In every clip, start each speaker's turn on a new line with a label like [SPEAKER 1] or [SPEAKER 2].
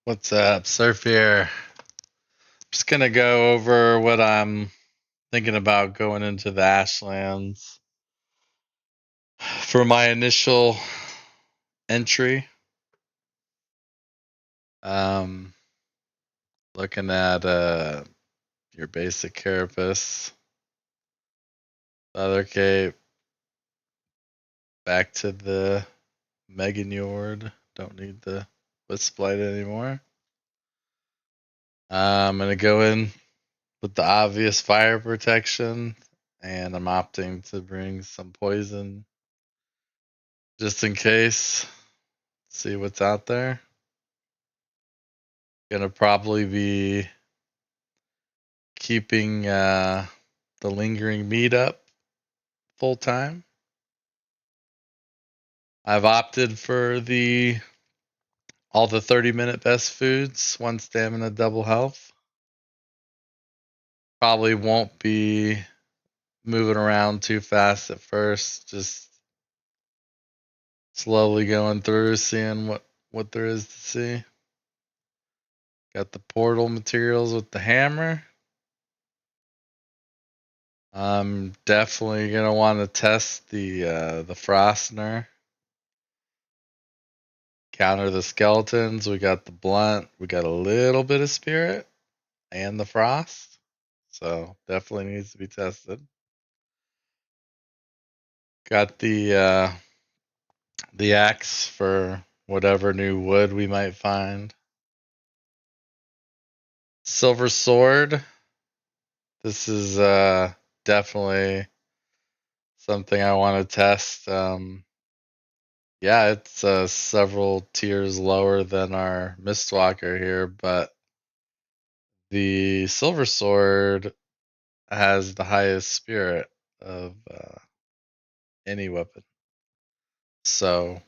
[SPEAKER 1] What's up, Surf here? Just gonna go over what I'm thinking about going into the Ashlands for my initial entry. Um, Looking at your basic carapace, leather cape, back to the Megan Yord. Don't need the wisp light anymore. I'm gonna go in with the obvious fire protection, and I'm opting to bring some poison just in case. See what's out there. Gonna probably be keeping the lingering meat up full time. I've opted for the all the 30-minute best foods, one stamina, double health. Probably won't be moving around too fast at first, just slowly going through, seeing what there is to see. Got the portal materials with the hammer. I'm definitely gonna want to test the Frostner. Counter the skeletons. We got the blunt. We got a little bit of spirit and the frost. So definitely needs to be tested. Got the axe for whatever new wood we might find. Silver sword. This is definitely something I want to test. Yeah, it's several tiers lower than our Mistwalker here, but the silver sword has the highest spirit of any weapon. So,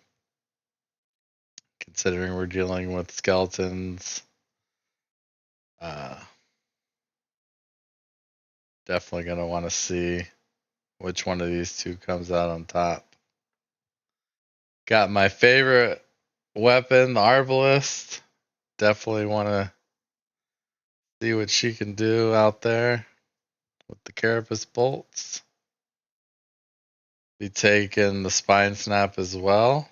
[SPEAKER 1] considering we're dealing with skeletons, uh, definitely going to want to see which one of these two comes out on top. Got my favorite weapon, the Arbalist. Definitely want to see what she can do out there with the Carapace bolts. Be taking the Spine Snap as well.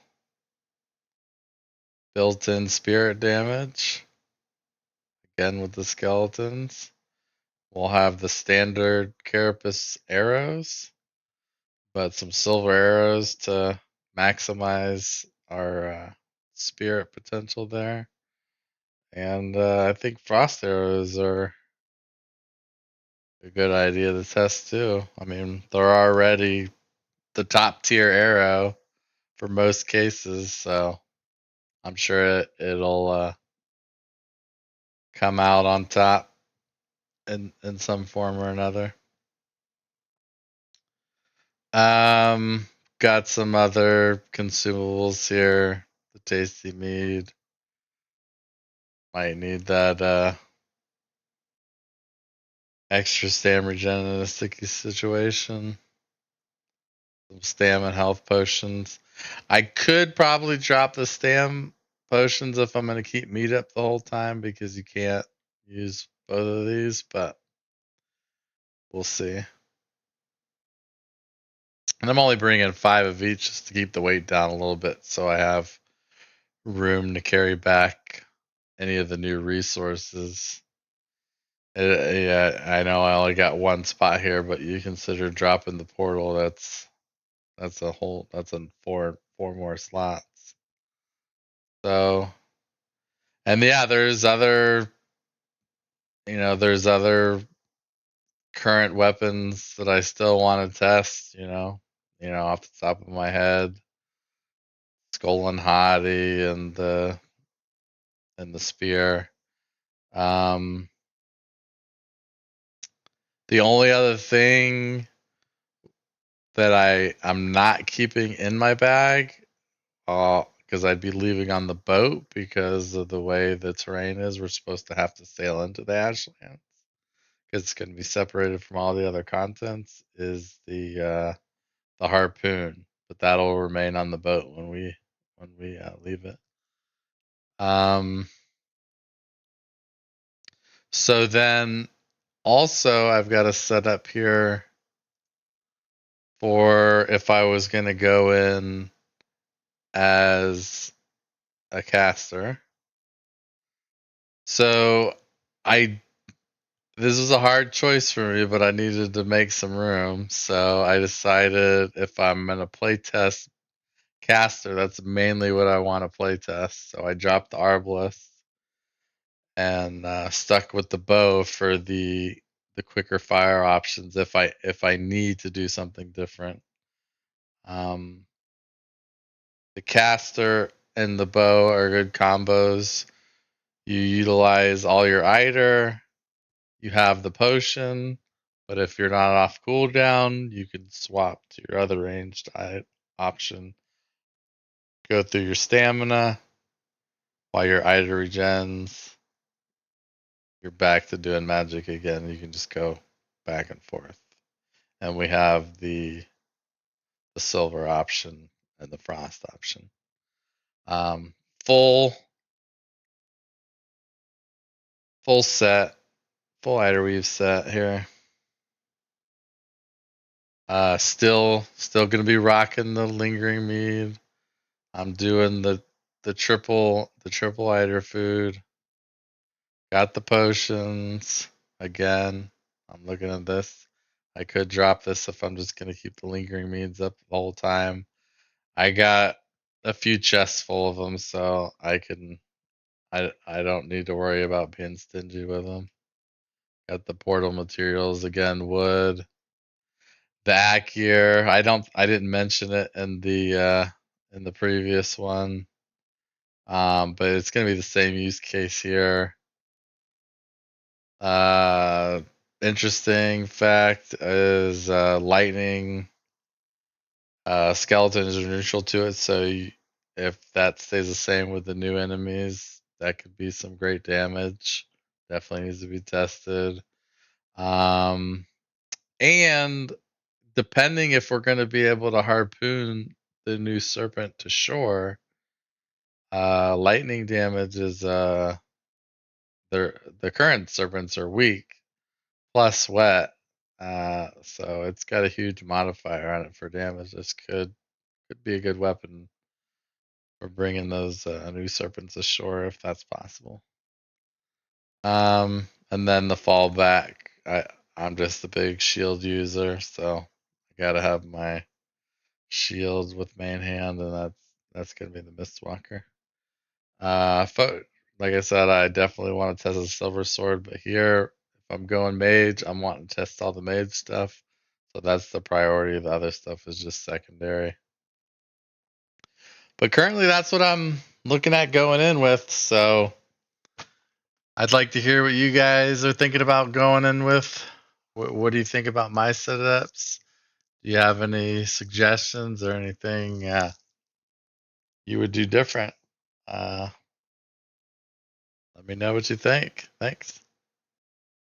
[SPEAKER 1] Built in spirit damage. Again with the skeletons. We'll have the standard Carapace arrows, but some silver arrows to maximize our spirit potential there. And I think frost arrows are a good idea to test too. I mean, they're already the top tier arrow for most cases, so I'm sure it'll come out on top in some form or another. Um, got some other consumables here. The tasty mead. Might need that extra stam regen in a sticky situation. Some stam and health potions. I could probably drop the stam potions if I'm going to keep meat up the whole time because you can't use both of these, but we'll see. And I'm only bringing 5 of each just to keep the weight down a little bit so I have room to carry back any of the new resources. Yeah, I know I only got one spot here, but you consider dropping the portal. That's a whole. That's a four more slots. So, and yeah, there's other current weapons that I still want to test. Off the top of my head, Skull and Hottie and the spear. Um, the only other thing that I'm not keeping in my bag, because I'd be leaving on the boat because of the way the terrain is. We're supposed to have to sail into the Ashlands because it's going to be separated from all the other contents. Is the harpoon, but that'll remain on the boat when we leave it. Um, So then also I've got a setup here for if I was going to go in as a caster. So I this was a hard choice for me, but I needed to make some room. So I decided if I'm going to play test caster, that's mainly what I want to play test. So I dropped the arbalest and stuck with the bow for the quicker fire options if I need to do something different. Um, the caster and the bow are good combos. You utilize all your iter. You have the potion, but if you're not off cooldown, you can swap to your other ranged option. Go through your stamina while your iter regens. You're back to doing magic again. You can just go back and forth. And we have the silver option and the frost option. Um, full full set, full Weave set here. Still gonna be rocking the lingering mead. I'm doing the triple Eider food. Got the potions again. I'm looking at this. I could drop this if I'm just gonna keep the lingering meads up the whole time. I got a few chests full of them, so I can. I don't need to worry about being stingy with them. Got the portal materials again, wood. The Ackier. I didn't mention it in the previous one. But it's gonna be the same use case here. Uh Interesting fact is lightning skeletons are neutral to it, so if that stays the same with the new enemies, that could be some great damage. Definitely needs to be tested. Um, and depending if we're going to be able to harpoon the new serpent to shore, lightning damage is the current serpents are weak plus wet. So it's got a huge modifier on it for damage. This could be a good weapon for bringing those new serpents ashore if that's possible. And then the fallback. I'm just a big shield user, so I gotta have my shield with main hand, and that's gonna be the Mistwalker. Like I said, I definitely want to test the silver sword, but here, if I'm going mage, I'm wanting to test all the mage stuff. So that's the priority. The other stuff is just secondary. But currently, that's what I'm looking at going in with. So I'd like to hear what you guys are thinking about going in with. What do you think about my setups? Do you have any suggestions or anything you would do different? Uh, Let me know what you think. Thanks.